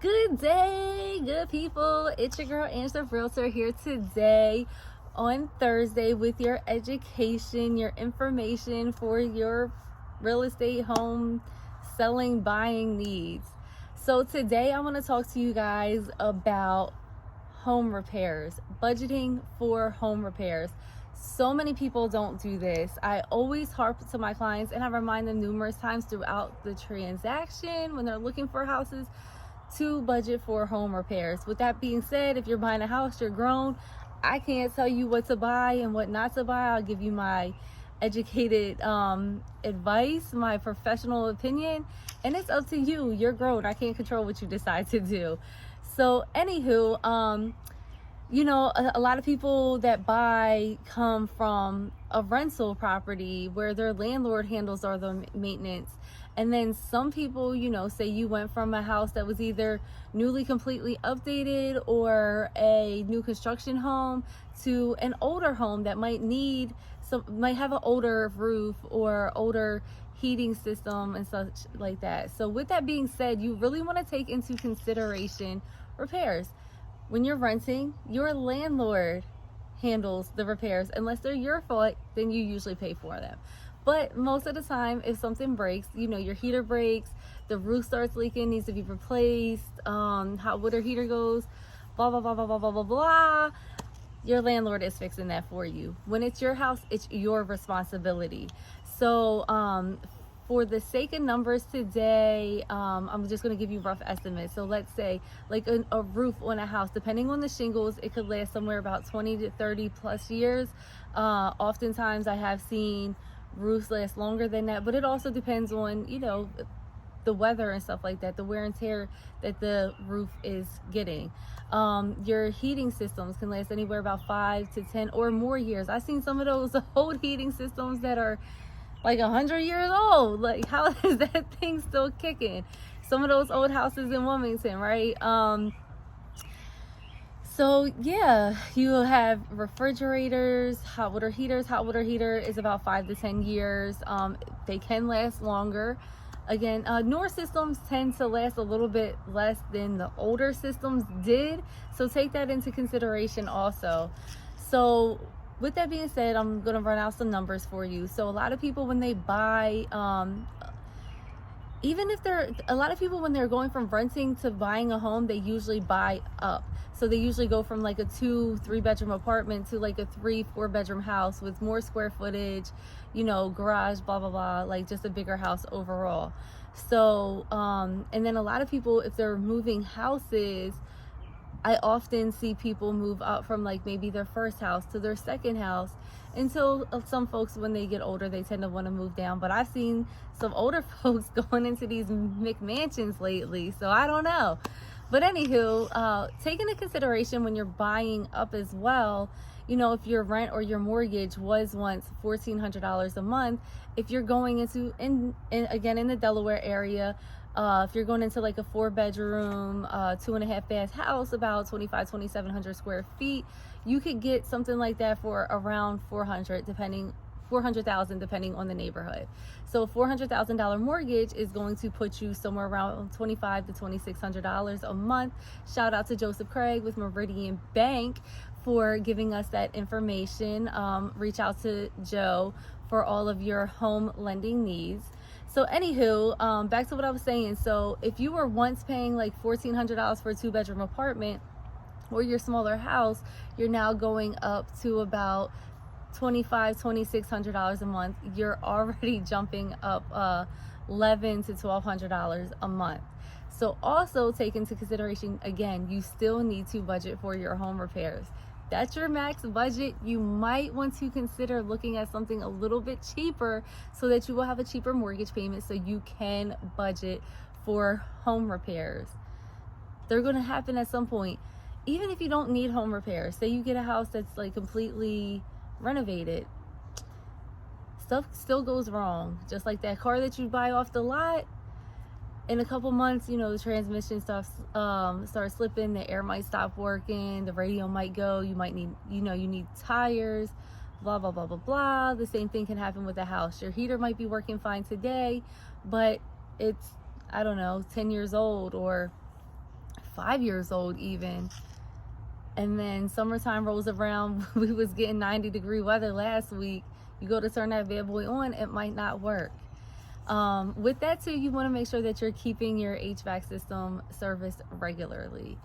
Good day, good people. It's your girl, Angela Realtor, here today on Thursday with your education, your information for your real estate, home selling, buying needs. So today I want to talk to you guys about home repairs, budgeting for home repairs. So many people don't do this. I always harp to my clients and I remind them numerous times throughout the transaction when they're looking for houses to budget for home repairs. With that being said, if you're buying a house, you're grown. I can't tell you what to buy and what not to buy. I'll give you my educated advice, my professional opinion, and it's up to you. You're grown. I can't control what you decide to do. So anywho, a lot of people that buy come from a rental property where their landlord handles all the maintenance. And then some people, say you went from a house that was either newly completely updated or a new construction home to an older home that might have an older roof or older heating system and such like that. So with that being said, you really want to take into consideration repairs. When you're renting, your landlord handles the repairs. Unless they're your fault, then you usually pay for them. But most of the time, if something breaks, your heater breaks, the roof starts leaking, needs to be replaced, hot water heater goes, blah, blah, blah, blah, blah, blah, blah, blah, your landlord is fixing that for you. When it's your house, it's your responsibility. So for the sake of numbers today, I'm just going to give you rough estimates. So let's say like a roof on a house, depending on the shingles, it could last somewhere about 20 to 30 plus years. Oftentimes I have seen roofs last longer than that, but it also depends on, the weather and stuff like that, the wear and tear that the roof is getting. Your heating systems can last anywhere about 5 to 10 or more years. I've seen some of those old heating systems that are like 100 years old. Like, how is that thing still kicking? Some of those old houses in Wilmington, right? So yeah, you will have refrigerators, hot water heaters. Hot water heater is about 5 to 10 years. They can last longer. Again, newer systems tend to last a little bit less than the older systems did. So take that into consideration also. So with that being said, I'm going to run out some numbers for you. So a lot of people when they buy, when they're going from renting to buying a home, they usually buy up. So they usually go from like a 2-3 bedroom apartment to like a 3-4 bedroom house with more square footage, garage, blah, blah, blah, like just a bigger house overall. So, and then a lot of people, if they're moving houses, I often see people move up from like maybe their first house to their second house until some folks, when they get older, they tend to want to move down. But I've seen some older folks going into these McMansions lately, so I don't know. But anywho, take into consideration when you're buying up as well, if your rent or your mortgage was once $1,400 a month, if you're going in the Delaware area, if you're going into like a 4-bedroom, 2.5 bath house, about 2,700 square feet, you could get something like that for around $400,000 depending on the neighborhood. So $400,000 mortgage is going to put you somewhere around $2,500 to $2,600 a month. Shout out to Joseph Craig with Meridian Bank for giving us that information. Reach out to Joe for all of your home lending needs. So anywho, back to what I was saying. So if you were once paying like $1,400 for a 2-bedroom apartment or your smaller house, you're now going up to about $2,600 a month. You're already jumping up $1,100 to $1,200 a month. So also take into consideration, again, you still need to budget for your home repairs. That's your max budget. You might want to consider looking at something a little bit cheaper so that you will have a cheaper mortgage payment so you can budget for home repairs. They're going to happen at some point. Even if you don't need home repairs, say you get a house that's like completely renovated, stuff still goes wrong. Just like that car that you buy off the lot, in a couple months, the transmission stuff starts slipping, the air might stop working, the radio might go, you might need, you need tires, blah, blah, blah, blah, blah. The same thing can happen with the house. Your heater might be working fine today, but it's, I don't know, 10 years old or 5 years old even. And then summertime rolls around, we was getting 90-degree weather last week. You go to turn that bad boy on, it might not work. With that too, you want to make sure that you're keeping your HVAC system serviced regularly.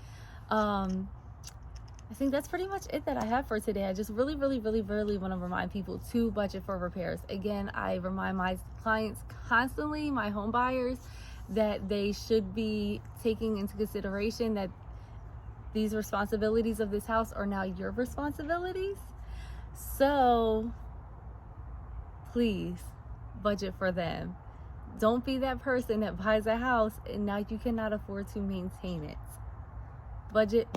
I think that's pretty much it that I have for today. I just really want to remind people to budget for repairs. Again, I remind my clients constantly, my home buyers, that they should be taking into consideration that these responsibilities of this house are now your responsibilities. So please budget for them. Don't be that person that buys a house and now you cannot afford to maintain it. Budget.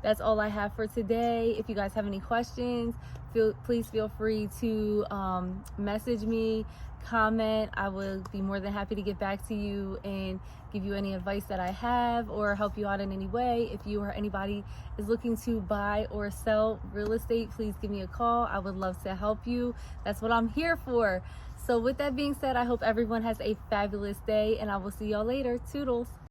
That's all I have for today. If you guys have any questions, please feel free to message me, comment. I will be more than happy to get back to you and give you any advice that I have or help you out in any way. If you or anybody is looking to buy or sell real estate, please give me a call. I would love to help you. That's what I'm here for. So with that being said, I hope everyone has a fabulous day and I will see y'all later. Toodles.